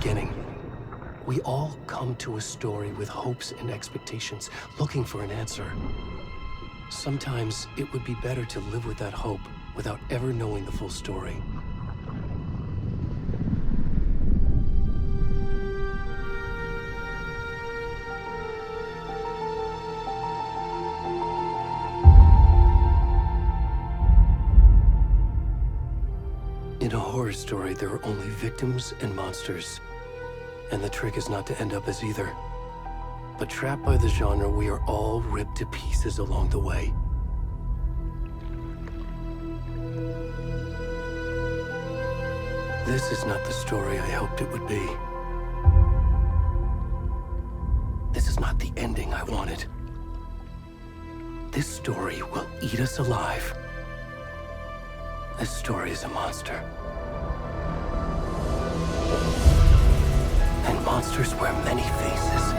beginning. We all come to a story with hopes and expectations, looking for an answer. Sometimes it would be better to live with that hope without ever knowing the full story. In a horror story, there are only victims and monsters. And the trick is not to end up as either. But trapped by the genre, we are all ripped to pieces along the way. This is not the story I hoped it would be. This is not the ending I wanted. This story will eat us alive. This story is a monster. And monsters wear many faces.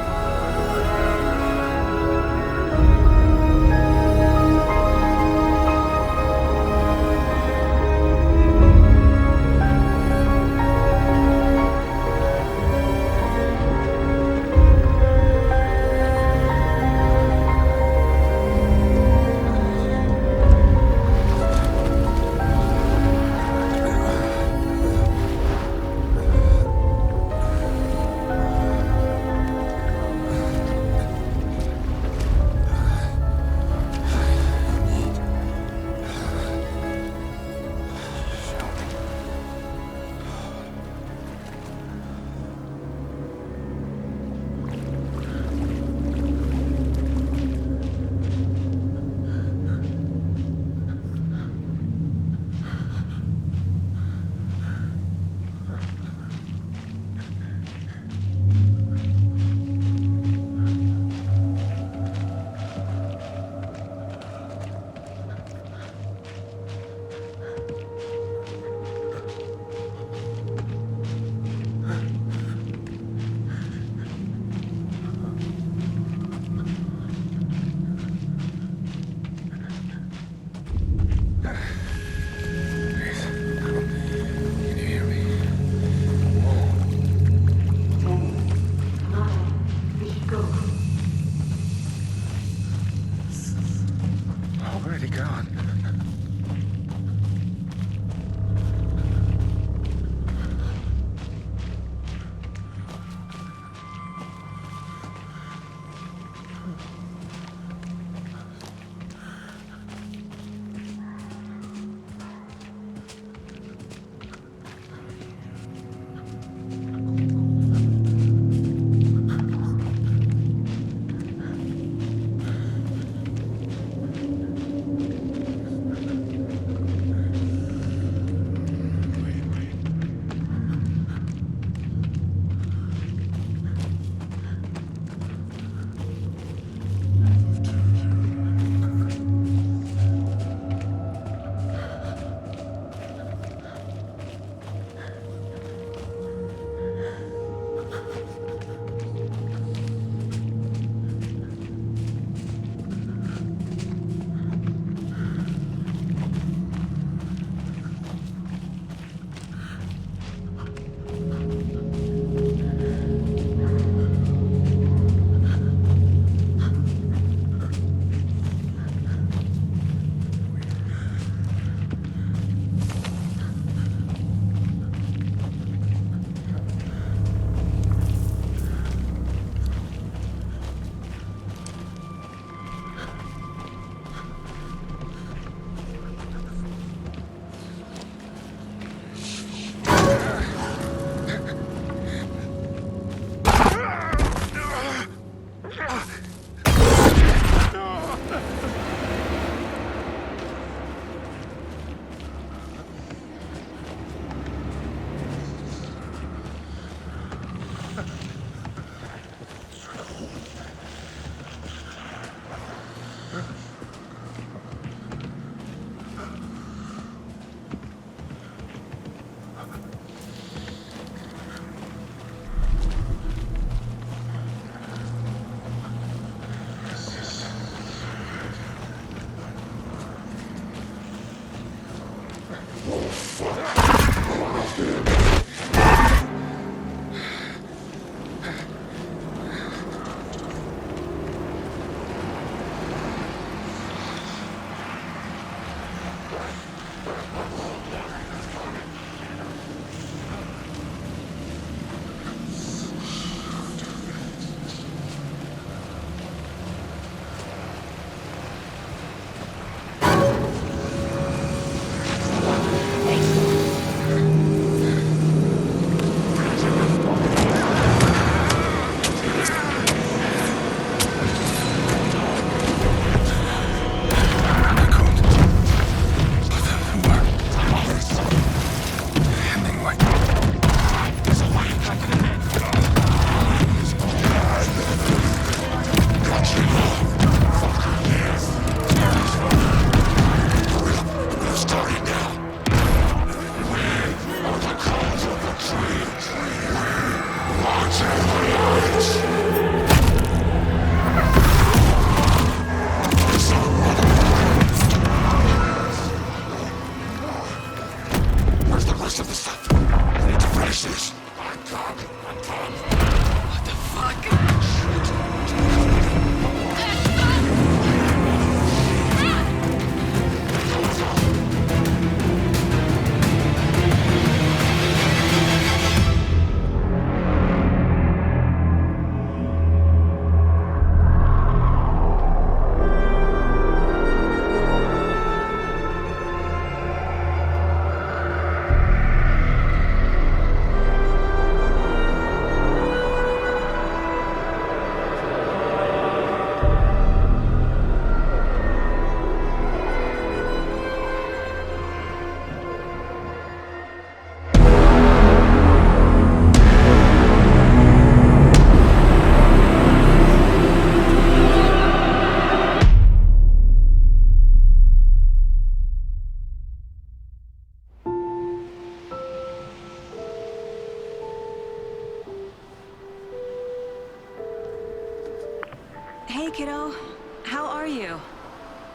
kiddo. How are you?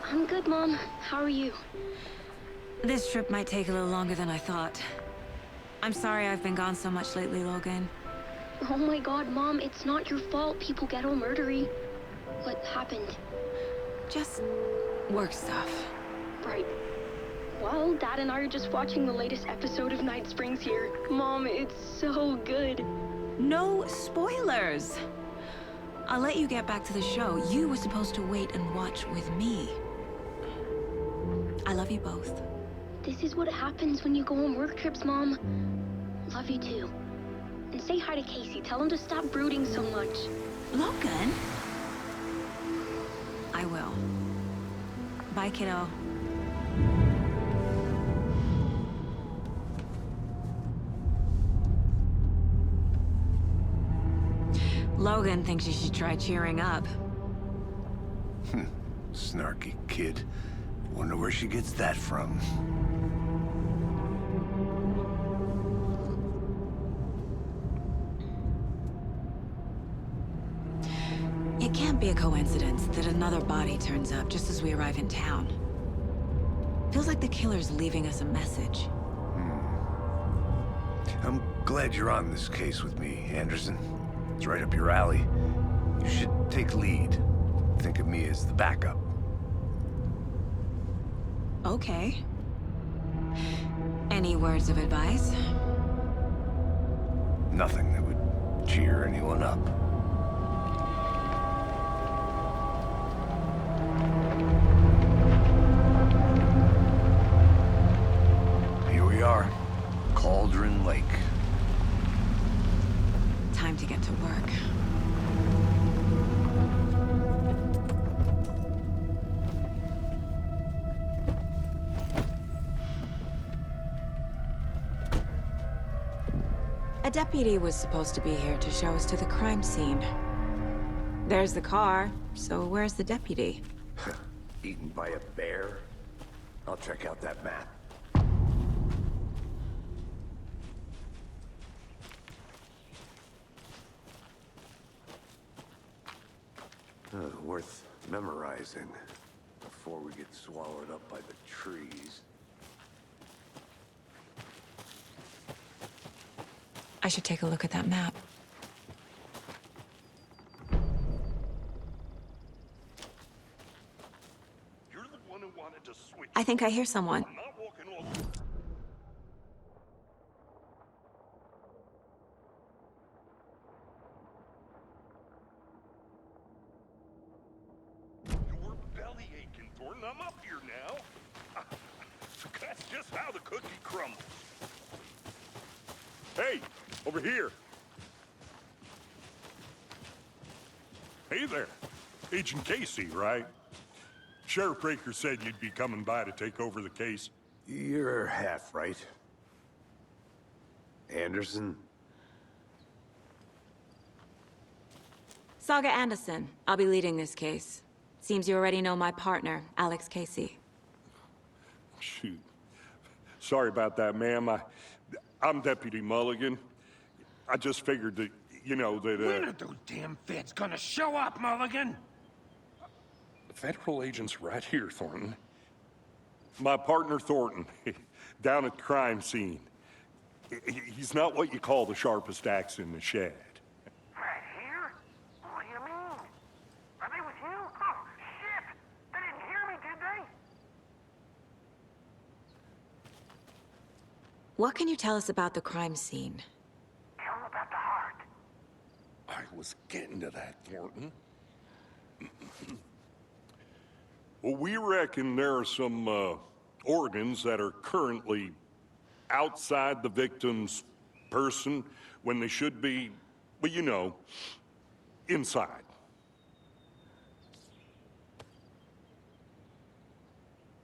I'm good, Mom. How are you? This trip might take a little longer than I thought. I'm sorry I've been gone so much lately, Logan. Oh my god, Mom, it's not your fault people get all murdery. What happened? Just work stuff. Right. Well, Dad and I are just watching the latest episode of Night Springs here. Mom, it's so good. No spoilers! I'll let you get back to the show. You were supposed to wait and watch with me. I love you both. This is what happens when you go on work trips, Mom. Love you too. And say hi to Casey. Tell him to stop brooding so much. Logan? I will. Bye, kiddo. Logan thinks you should try cheering up. Snarky kid. Wonder where she gets that from. It can't be a coincidence that another body turns up just as we arrive in town. Feels like the killer's leaving us a message. I'm glad you're on this case with me, Anderson. It's right up your alley. You should take lead. Think of me as the backup. Okay. Any words of advice? Nothing that would cheer anyone up. Here we are. Cauldron Lake. Time to get to work. A deputy was supposed to be here to show us to the crime scene. There's the car, so where's the deputy? Eaten by a bear? I'll check out that map. Worth memorizing before we get swallowed up by the trees. I should take a look at that map. You're the one who wanted to switch. I think I hear someone. I'm not walking all. Your belly aching, Thornton. I'm up here now. That's just how the cookie crumbles. Hey, over here. Hey there. Agent Casey, right? Sheriff Breaker said you'd be coming by to take over the case. You're half right. Anderson? Saga Andерсон. I'll be leading this case. Seems you already know my partner, Alex Кейси. Shoot. Sorry about that, ma'am. I'm Deputy Mulligan. I just figured that, you know, that, When are those damn feds gonna show up, Mulligan? The federal agent's right here, Thornton. My partner, Thornton, down at the crime scene. He's not what you call the sharpest axe in the shed. Right here? What do you mean? Are they with you? Oh, shit! They didn't hear me, did they? What can you tell us about the crime scene? Tell them about the heart. I was getting to that, Thornton. Well, we reckon there are some organs that are currently outside the victim's person when they should be, well, you know, inside.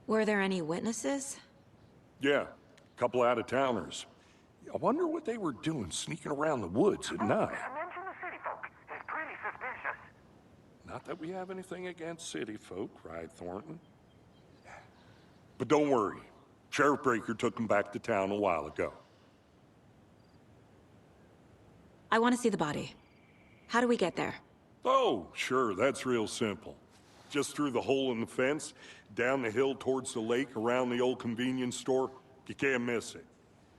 Were there any witnesses? Yeah, a couple out-of-towners. I wonder what they were doing sneaking around the woods at night. Mention the city folk. It's pretty suspicious. Not that we have anything against city folk, right, Thornton? But don't worry. Sheriff Breaker took them back to town a while ago. I want to see the body. How do we get there? Oh, sure, that's real simple. Just through the hole in the fence, down the hill towards the lake, around the old convenience store. You can't miss it.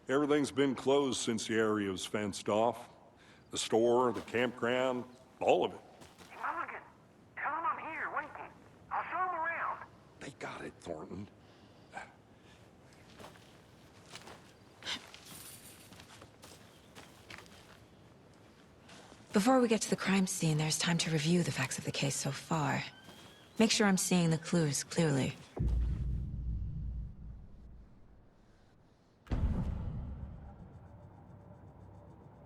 Everything's been closed since the area was fenced off. The store, the campground, all of it. Mulligan, tell him I'm here waiting. I'll show him around. They got it, Thornton. Before we get to the crime scene, there's time to review the facts of the case so far. Make sure I'm seeing the clues clearly.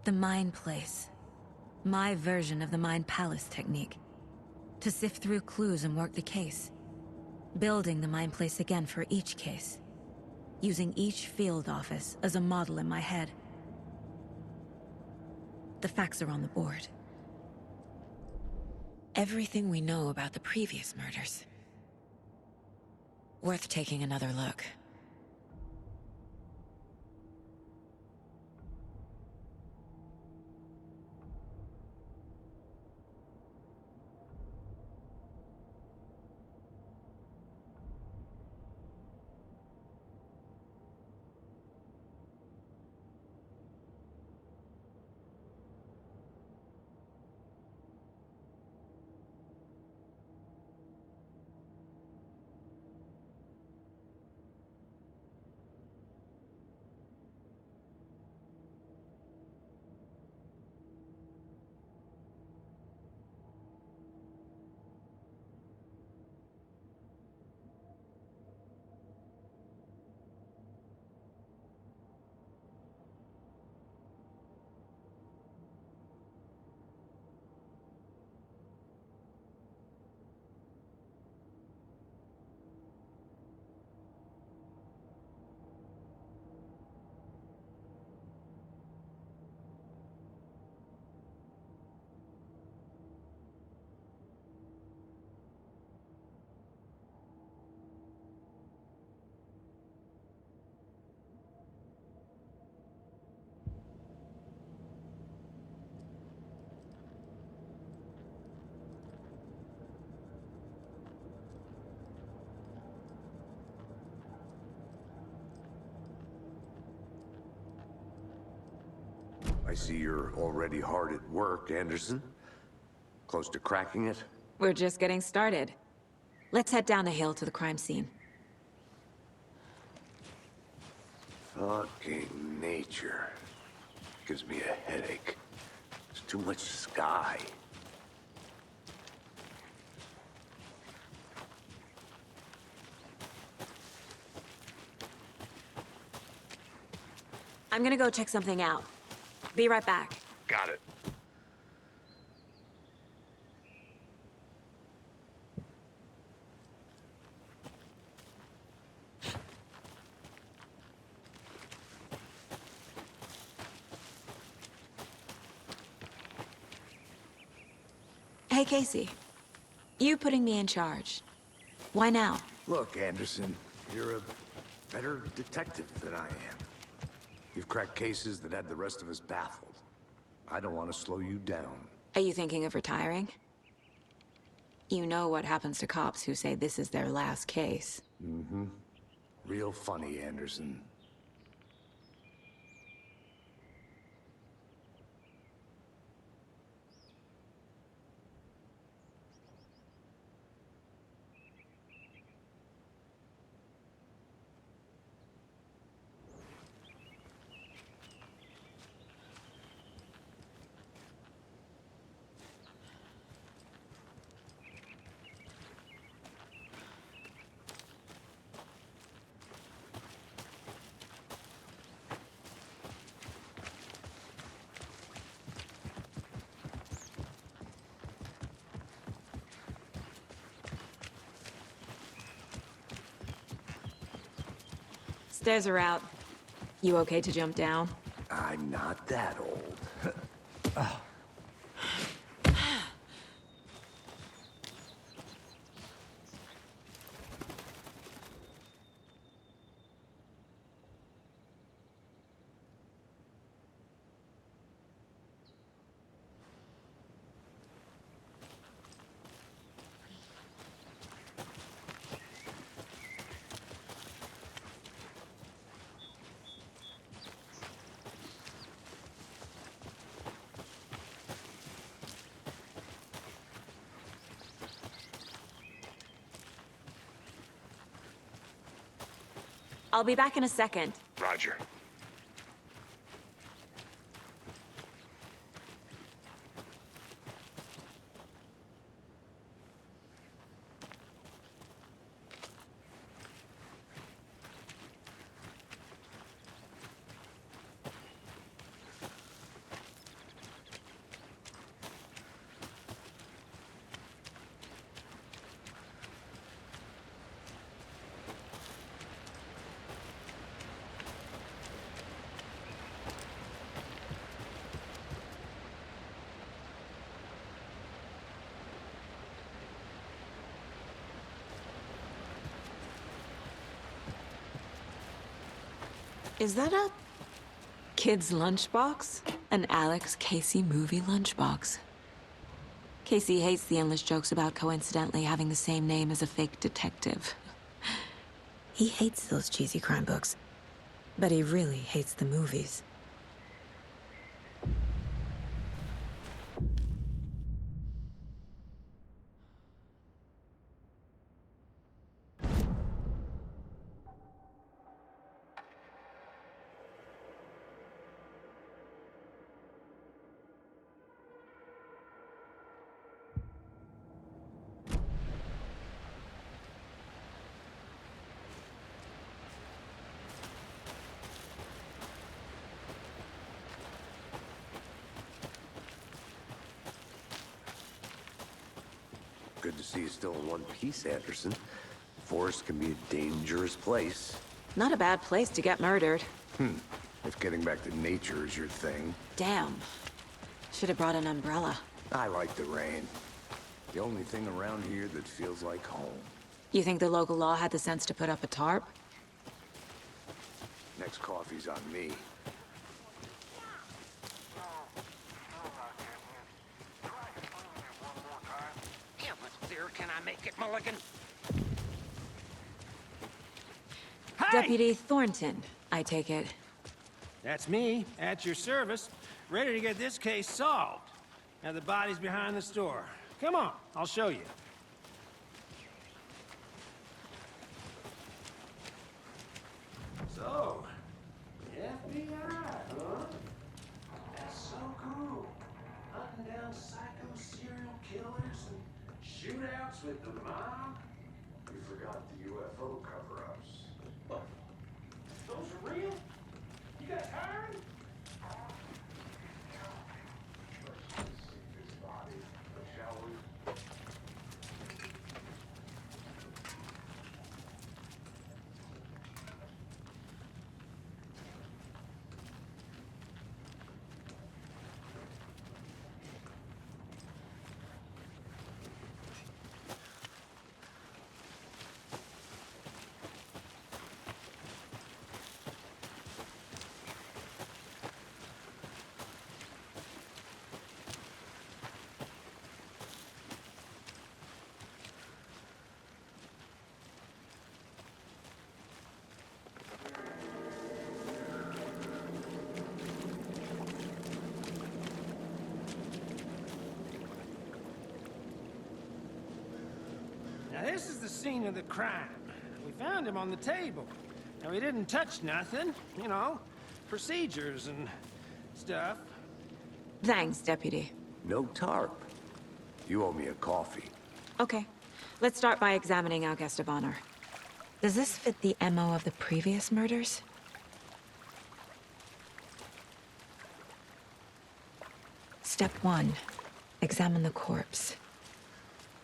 The Mind Place. My version of the Mind Palace technique. To sift through clues and work the case. Building the Mind Place again for each case. Using each field office as a model in my head. The facts are on the board. Everything we know about the previous murders. Worth taking another look. I see you're already hard at work, Anderson. Close to cracking it? We're just getting started. Let's head down the hill to the crime scene. Fucking nature. Gives me a headache. There's too much sky. I'm gonna go check something out. Be right back. Got it. Hey, Casey. You putting me in charge. Why now? Look, Anderson, you're a better detective than I am. You've cracked cases that had the rest of us baffled. I don't want to slow you down. Are you thinking of retiring? You know what happens to cops who say this is their last case. Mm-hmm. Real funny, Anderson. Stairs are out. You okay to jump down? I'm not that old. I'll be back in a second. Roger. Is that a kid's lunchbox? An Alex Casey movie lunchbox. Casey hates the endless jokes about coincidentally having the same name as a fake detective. He hates those cheesy crime books, but he really hates the movies. Good to see you still in one piece, Anderson. Forest can be a dangerous place. Not a bad place to get murdered. If getting back to nature is your thing. Damn. Should have brought an umbrella. I like the rain. The only thing around here that feels like home. You think the local law had the sense to put up a tarp? Next coffee's on me. Can I make it, Mulligan? Deputy Thornton, I take it. That's me, at your service, ready to get this case solved. Now the body's behind the store. Come on, I'll show you. So, FBI, huh? That's so cool. Hunting down psycho serial killers and shootouts with the mob. You forgot the UFO cover-ups. What? Those are real? You guys hiring? Let's see this body, shall we? Now this is the scene of the crime. We found him on the table. Now he didn't touch nothing, you know, procedures and stuff. Thanks, Deputy. No tarp. You owe me a coffee. Okay, let's start by examining our guest of honor. Does this fit the MO of the previous murders? Step 1. Examine the corpse.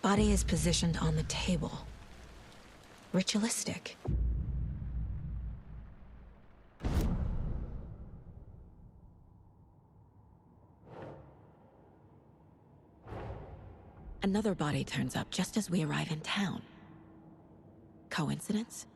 Body is positioned on the table. Ritualistic. Another body turns up just as we arrive in town. Coincidence?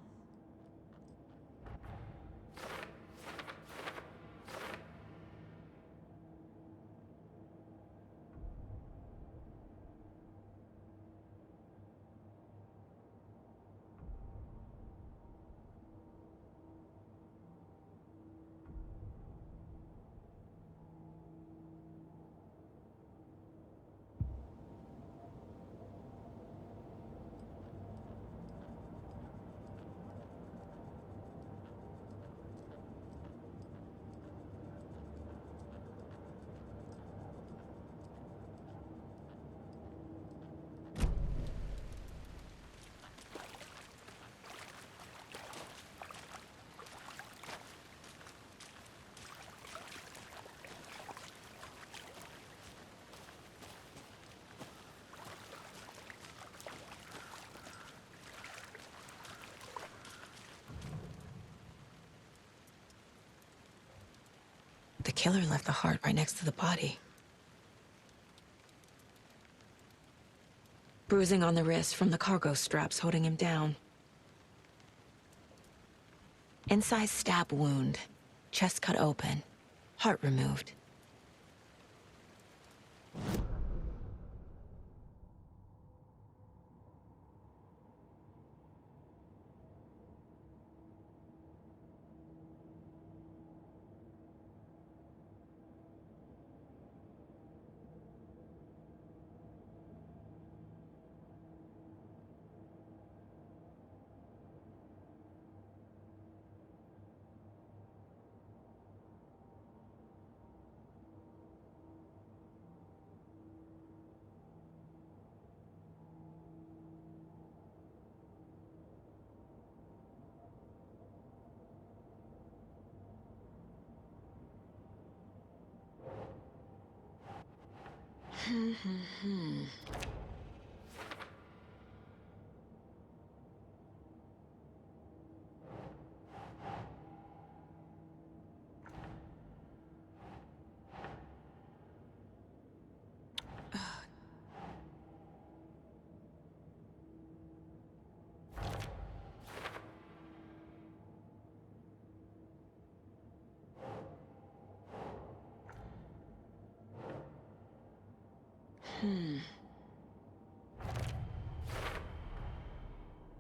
killer left the heart right next to the body. Bruising on the wrist from the cargo straps holding him down. Incised stab wound. Chest cut open. Heart removed.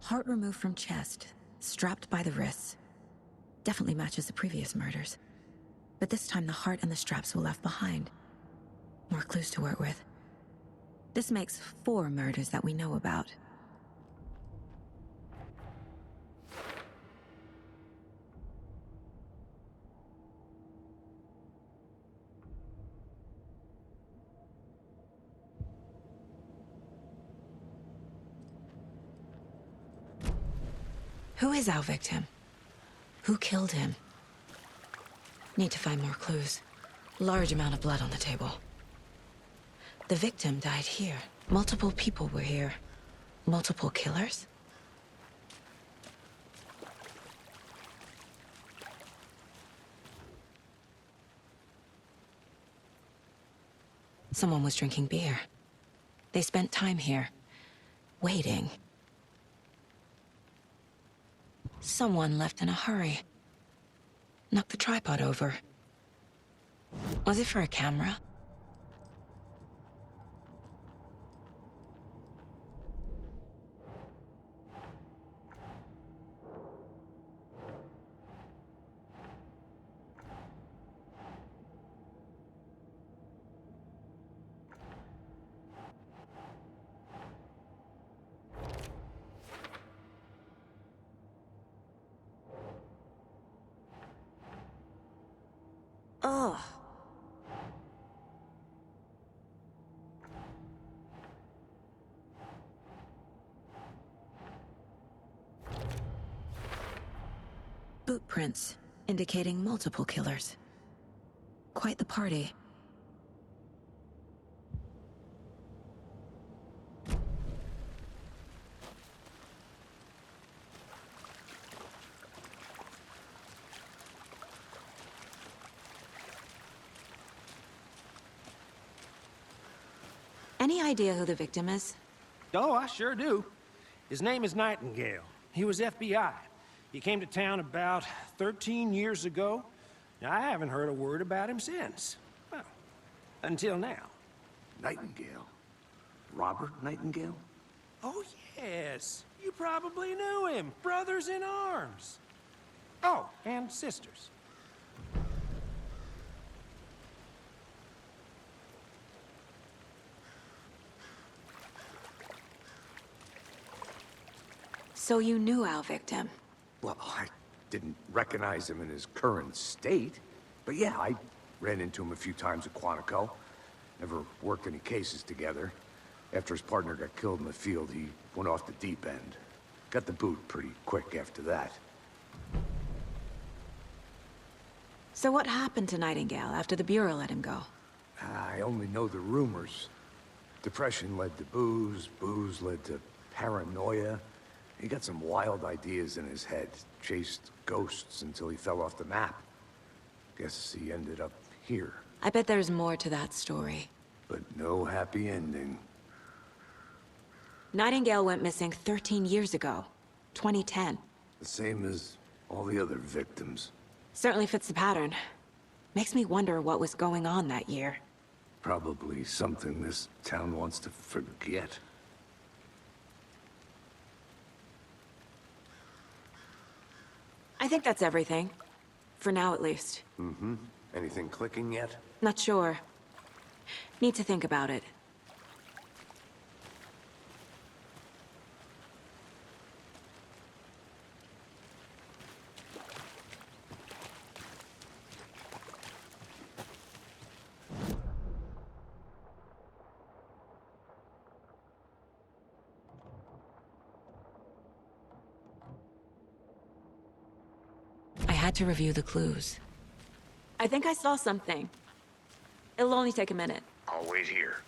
Heart removed from chest, strapped by the wrists. Definitely matches the previous murders. But this time the heart and the straps were left behind. More clues to work with. This makes 4 murders that we know about. Who is our victim? Who killed him? Need to find more clues. Large amount of blood on the table. The victim died here. Multiple people were here. Multiple killers? Someone was drinking beer. They spent time here, waiting. Someone left in a hurry. Knocked the tripod over. Was it for a camera? Ugh. Boot prints, indicating multiple killers. Quite the party. Any idea who the victim is? Oh, I sure do. His name is Nightingale. He was FBI. He came to town about 13 years ago. Now, I haven't heard a word about him since. Well, until now. Nightingale? Robert Nightingale? Oh, yes. You probably knew him. Brothers in arms. Oh, and sisters. So you knew our victim? Well, I didn't recognize him in his current state. But yeah, I ran into him a few times at Quantico. Never worked any cases together. After his partner got killed in the field, he went off the deep end. Got the boot pretty quick after that. So what happened to Nightingale after the Bureau let him go? I only know the rumors. Depression led to booze, booze led to paranoia. He got some wild ideas in his head, chased ghosts until he fell off the map. Guess he ended up here. I bet there's more to that story. But no happy ending. Nightingale went missing 13 years ago. 2010. The same as all the other victims. Certainly fits the pattern. Makes me wonder what was going on that year. Probably something this town wants to forget. I think that's everything. For now, at least. Mm-hmm. Anything clicking yet? Not sure. Need to think about it. I had to review the clues. I think I saw something. It'll only take a minute. I'll wait here.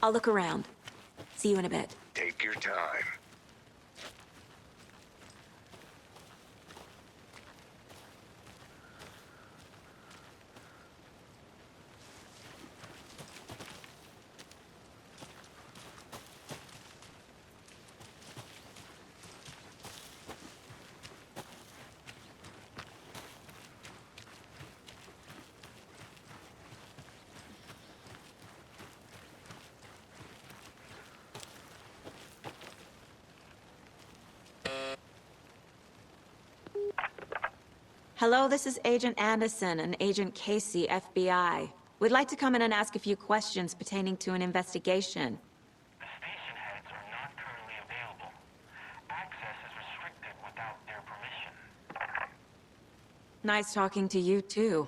I'll look around. See you in a bit. Take your time. Hello, this is Agent Anderson and Agent Casey, FBI. We'd like to come in and ask a few questions pertaining to an investigation. The station heads are not currently available. Access is restricted without their permission. Nice talking to you, too.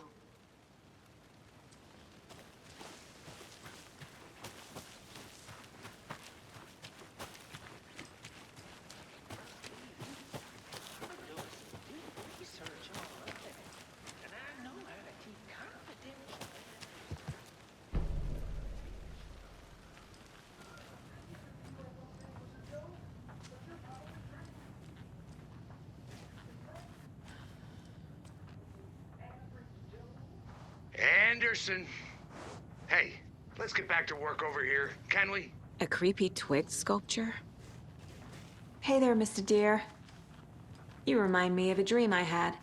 Anderson. Hey, let's get back to work over here, can we? A creepy twig sculpture? Hey there, Mr. Deer. You remind me of a dream I had.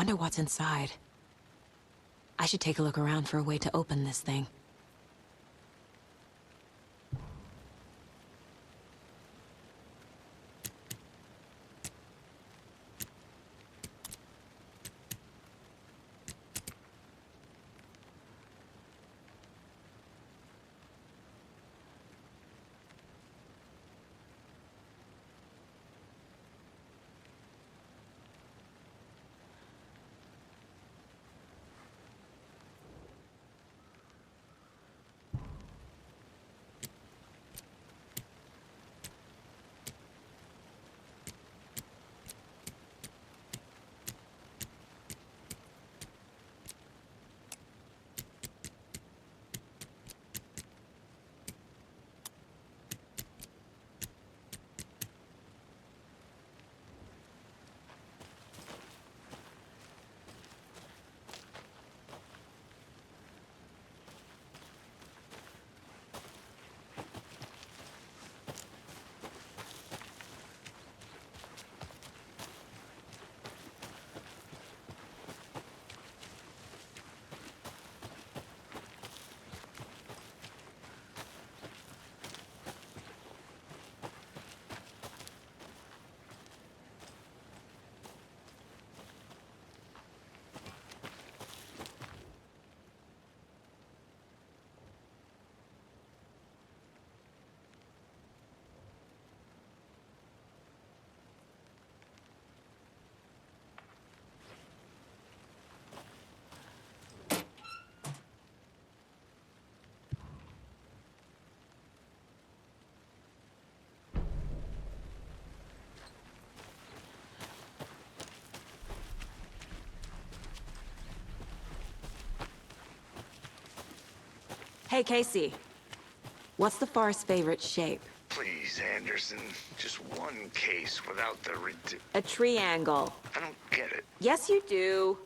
Wonder what's inside. I should take a look around for a way to open this thing. Hey, Casey. What's the far's favorite shape? Please, Anderson. Just one case without the A triangle. I don't get it. Yes, you do.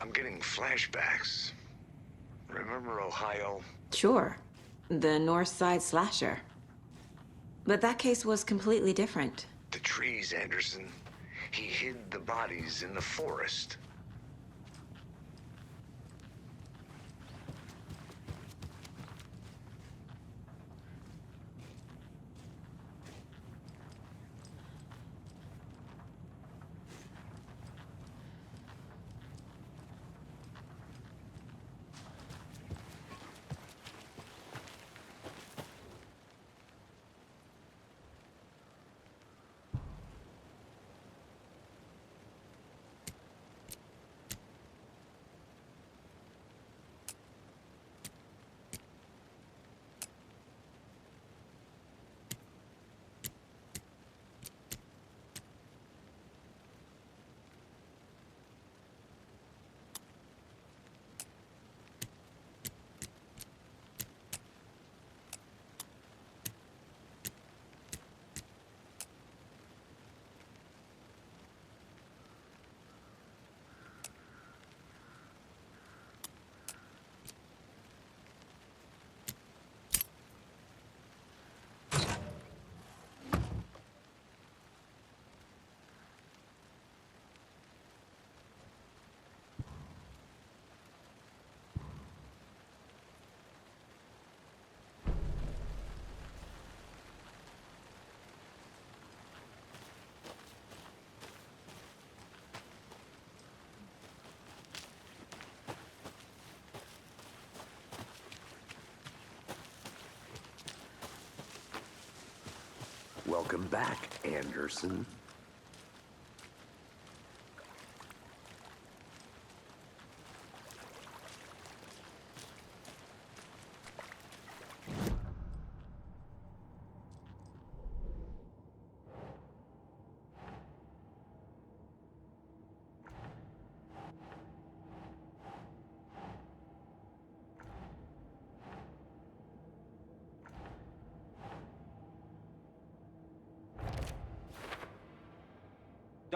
I'm getting flashbacks. Remember Ohio? Sure. The North Side slasher. But that case was completely different. The trees, Anderson. He hid the bodies in the forest. Welcome back, Anderson.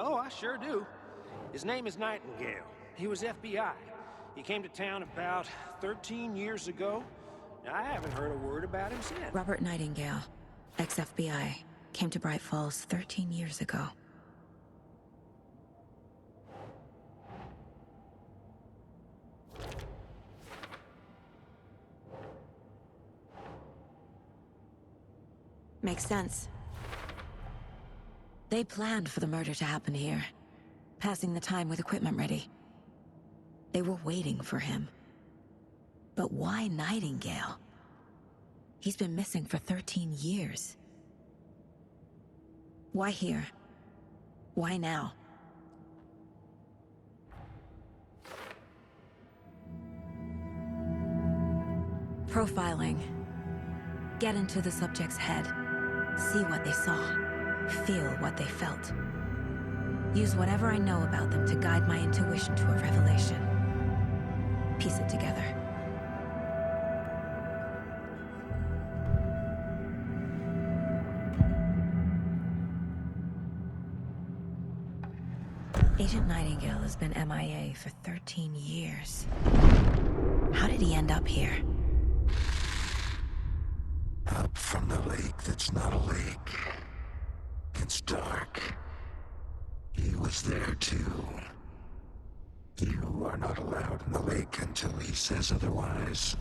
Oh, I sure do. His name is Nightingale. He was FBI. He came to town about 13 years ago. I haven't heard a word about him since. Robert Nightingale, ex-FBI, came to Braight-Fall's 13 years ago. Makes sense. They planned for the murder to happen here, passing the time with equipment ready. They were waiting for him. But why Nightingale? He's been missing for 13 years. Why here? Why now? Profiling. Get into the subject's head. See what they saw. Feel what they felt. Use whatever I know about them to guide my intuition to a revelation. Piece it together. Agent Nightingale has been MIA for 13 years. How did he end up here? Up from the lake that's not a lake. It's dark. He was there too. You are not allowed in the lake until he says otherwise.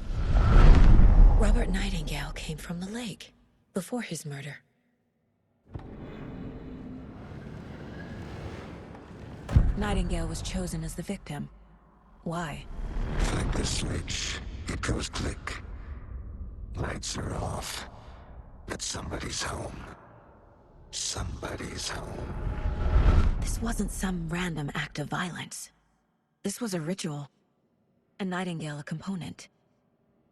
Robert Nightingale came from the lake, before his murder. Nightingale was chosen as the victim. Why? Flick the switch. It goes click. Lights are off. But somebody's home. Somebody's home. This wasn't some random act of violence. This was a ritual. And Nightingale a component.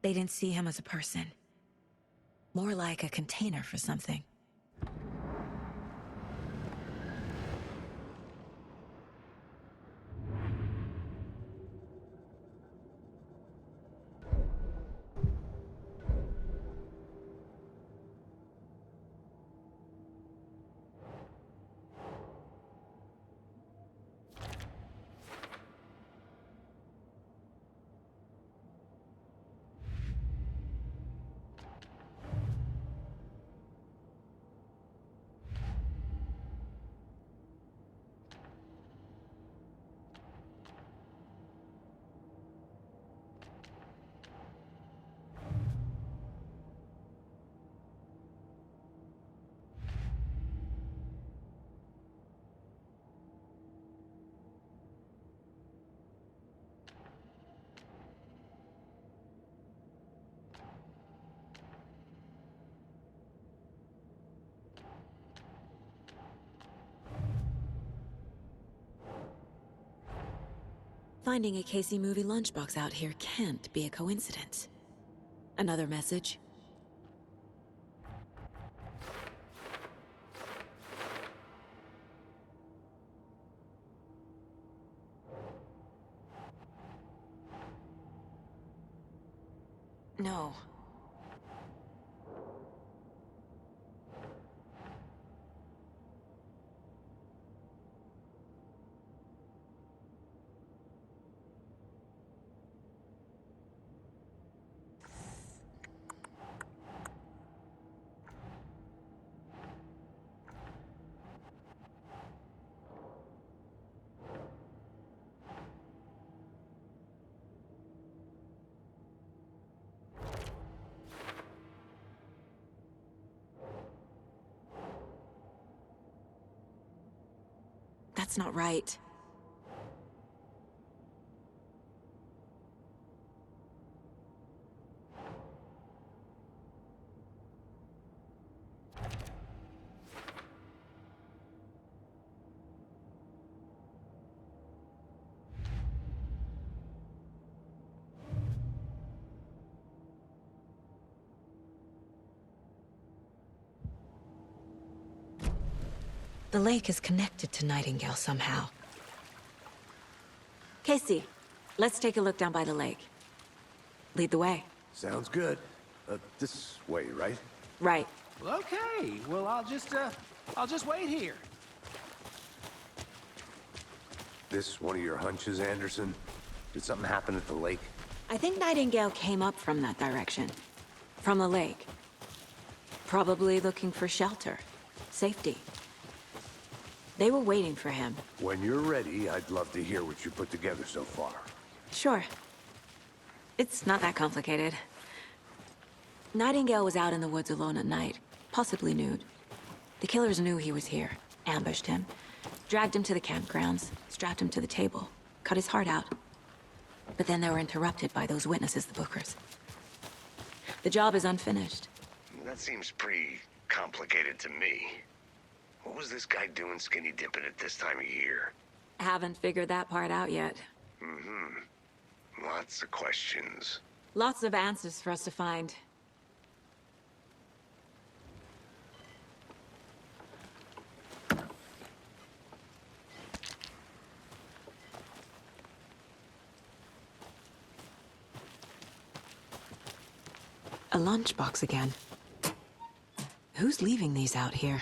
They didn't see him as a person. More like a container for something. Finding a Casey movie lunchbox out here can't be a coincidence. Another message? No. That's not right. The lake is connected to Nightingale somehow. Casey, let's take a look down by the lake. Lead the way. Sounds good. This way, right? Right. Okay, well, I'll just wait here. This one of your hunches, Anderson? Did something happen at the lake? I think Nightingale came up from that direction. From the lake. Probably looking for shelter. Safety. They were waiting for him. When you're ready, I'd love to hear what you put together so far. Sure. It's not that complicated. Nightingale was out in the woods alone at night, possibly nude. The killers knew he was here, ambushed him, dragged him to the campgrounds, strapped him to the table, cut his heart out. But then they were interrupted by those witnesses, the Bookers. The job is unfinished. That seems pretty complicated to me. What was this guy doing skinny dipping at this time of year? Haven't figured that part out yet. Lots of questions. Lots of answers for us to find. A lunchbox again. Who's leaving these out here?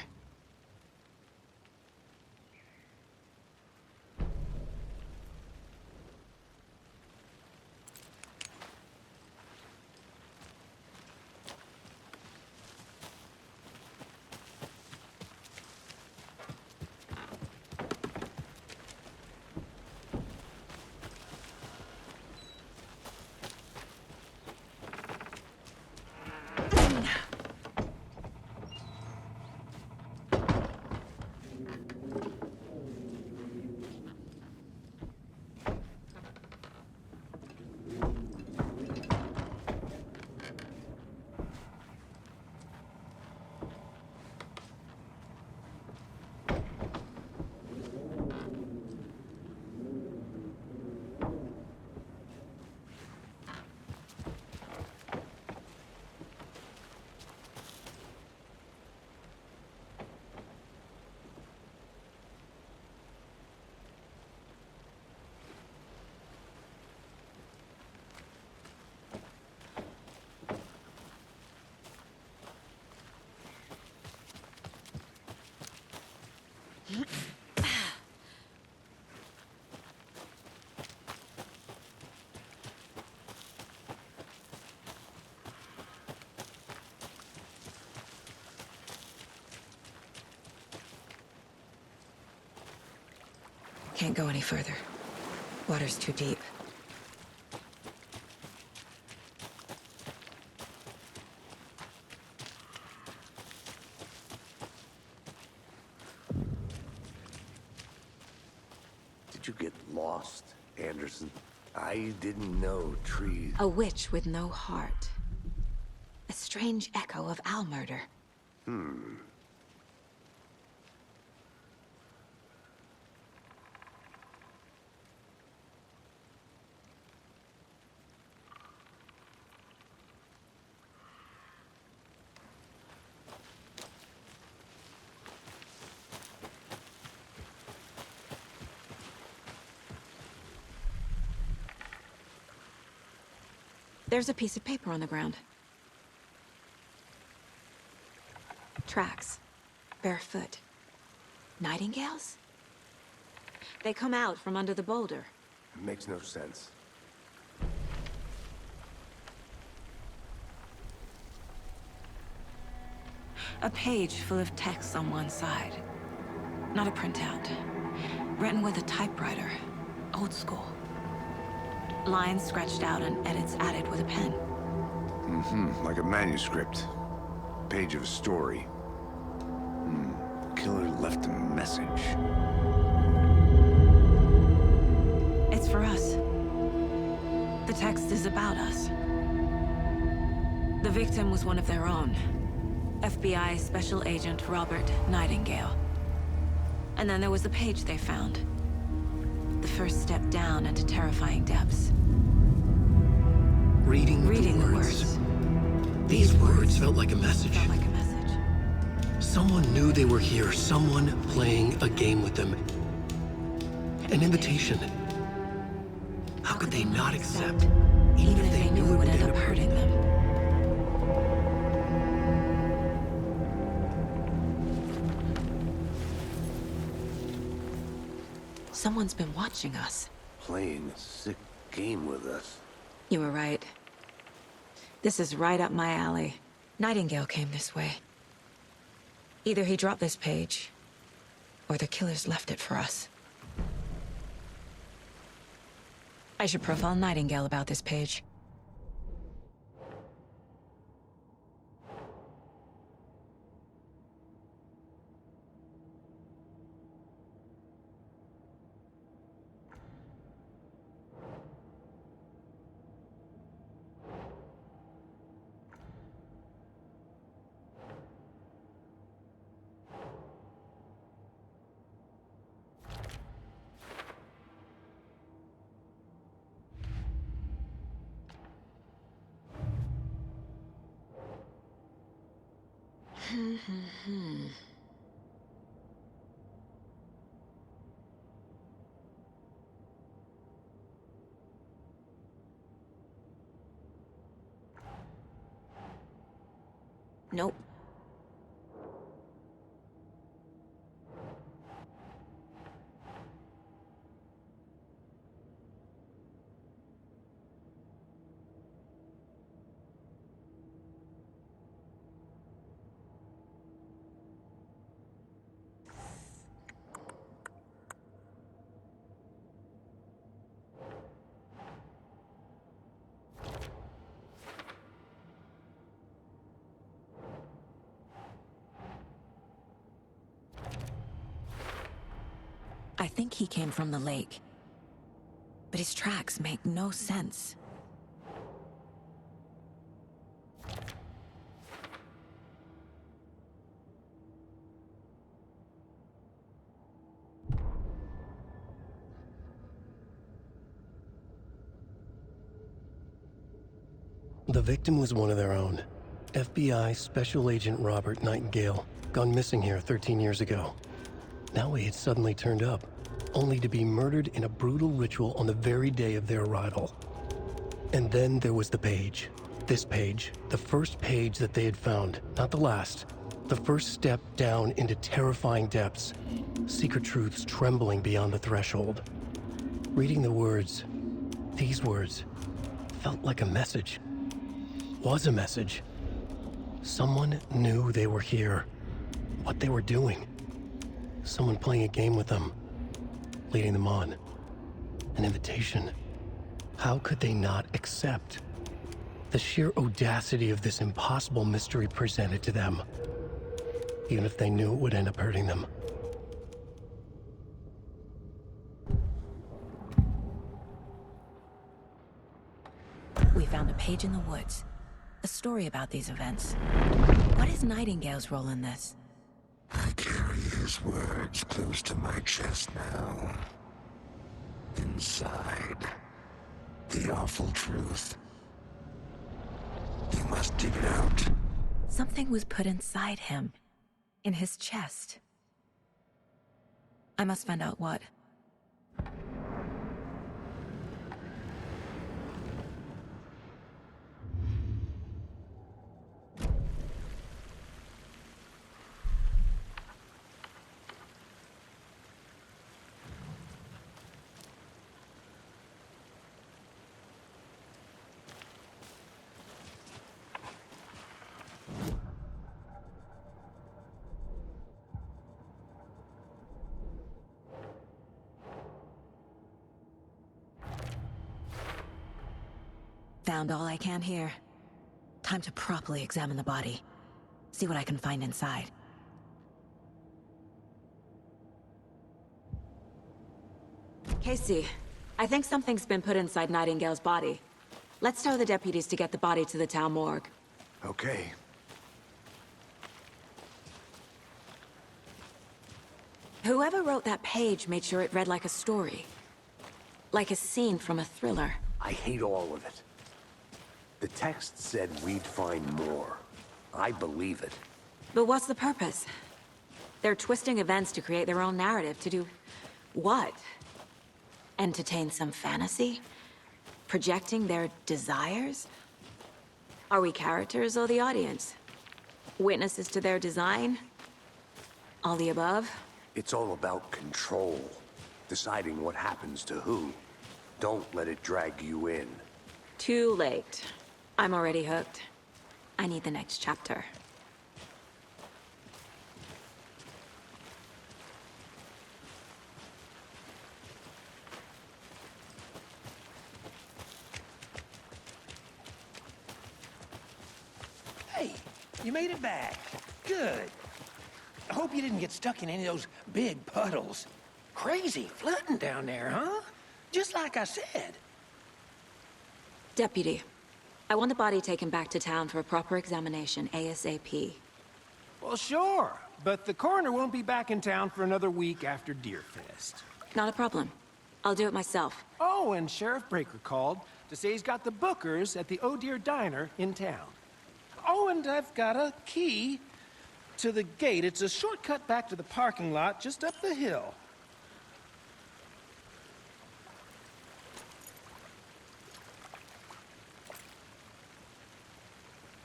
Can't go any further. Water's too deep. Did you get lost, Anderson? I didn't know trees... A witch with no heart. A strange echo of owl murder. There's a piece of paper on the ground. Tracks. Barefoot. Nightingales? They come out from under the boulder. It makes no sense. A page full of text on one side. Not a printout. Written with a typewriter. Old school. Lines scratched out and edits added with a pen. Like a manuscript. Page of a story. Killer left a message. It's for us. The text is about us. The victim was one of their own. FBI Special Agent Robert Nightingale. And then there was the page they found. The first step down into terrifying depths. Reading the words. These words felt like a message. Someone knew they were here. Someone playing a game with them. An invitation. How could they not accept, even if they knew it would end up hurting them? Someone's been watching us. Playing a sick game with us. You were right. This is right up my alley. Nightingale came this way. Either he dropped this page, or the killers left it for us. I should profile Nightingale about this page. Nope. I think he came from the lake. But his tracks make no sense. The victim was one of their own. FBI Special Agent Robert Nightingale, gone missing here 13 years ago. Now he had suddenly turned up, only to be murdered in a brutal ritual on the very day of their arrival. And then there was the page. This page, the first page that they had found, not the last. The first step down into terrifying depths. Secret truths trembling beyond the threshold. Reading the words, these words, felt like a message. Was a message. Someone knew they were here, what they were doing. Someone playing a game with them, leading them on. An invitation. How could they not accept? The sheer audacity of this impossible mystery presented to them, even if they knew it would end up hurting them. We found a page in the woods. A story about these events. What is Nightingale's role in this? I carry his words close to my chest now. Inside, the awful truth. You must dig it out. Something was put inside him. In his chest. I must find out what. Found all I can here. Time to properly examine the body. See what I can find inside. Casey, I think something's been put inside Nightingale's body. Let's tell the deputies to get the body to the town morgue. Okay. Whoever wrote that page made sure it read like a story. Like a scene from a thriller. I hate all of it. The text said we'd find more. I believe it. But what's the purpose? They're twisting events to create their own narrative to do... what? Entertain some fantasy? Projecting their desires? Are we characters or the audience? Witnesses to their design? All the above? It's all about control. Deciding what happens to who. Don't let it drag you in. Too late. I'm already hooked. I need the next chapter. Hey, you made it back. Good. I hope you didn't get stuck in any of those big puddles. Crazy flooding down there, huh? Just like I said. Deputy, I want the body taken back to town for a proper examination, ASAP. Well, sure. But the coroner won't be back in town for another week after Deerfest. Not a problem. I'll do it myself. Oh, and Sheriff Breaker called to say he's got the Bookers at the Oh Dear Diner in town. Oh, and I've got a key to the gate. It's a shortcut back to the parking lot just up the hill.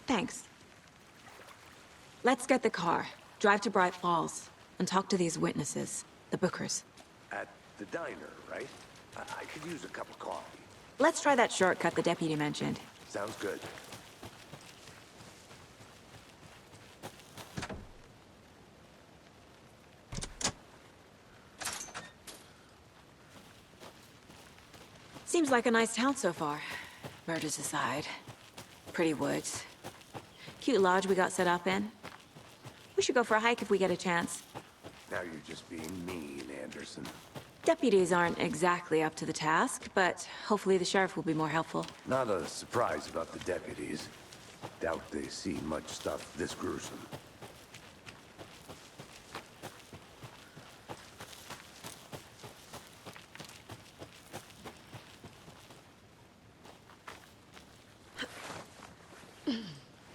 Thanks. Let's get the car, drive to Braight-Fall's, and talk to these witnesses, the Bookers. At the diner, right? I could use a cup of coffee. Let's try that shortcut the deputy mentioned. Sounds good. Seems like a nice town so far. Murders aside. Pretty woods. Cute lodge we got set up in. We should go for a hike if we get a chance. Now you're just being mean, Anderson. Deputies aren't exactly up to the task, but hopefully the sheriff will be more helpful. Not a surprise about the deputies. Doubt they see much stuff this gruesome.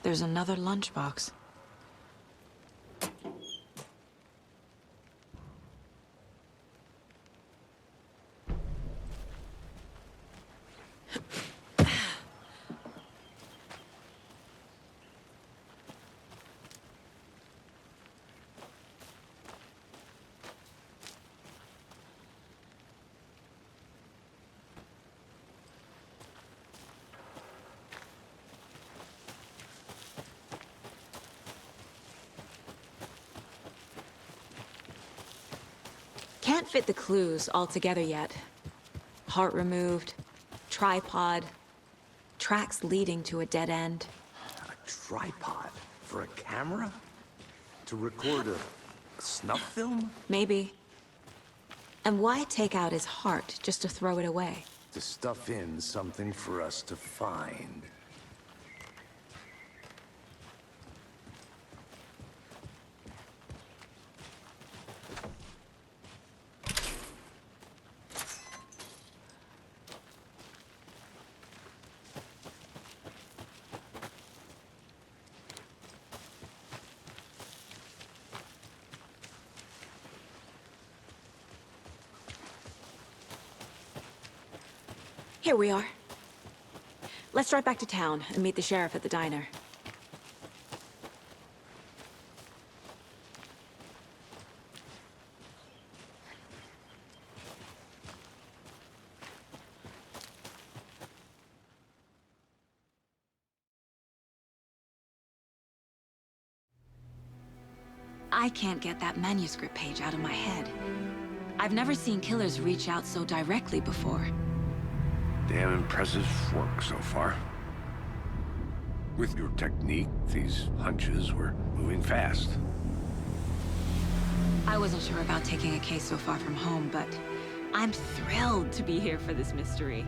There's another lunchbox. Can't fit the clues all together yet. Heart removed, tripod, tracks leading to a dead end. A tripod? For a camera? To record a snuff film? Maybe. And why take out his heart just to throw it away? To stuff in something for us to find. Here we are. Let's drive back to town and meet the sheriff at the diner. I can't get that manuscript page out of my head. I've never seen killers reach out so directly before. Damn impressive work so far. With your technique, these hunches were moving fast. I wasn't sure about taking a case so far from home, but I'm thrilled to be here for this mystery.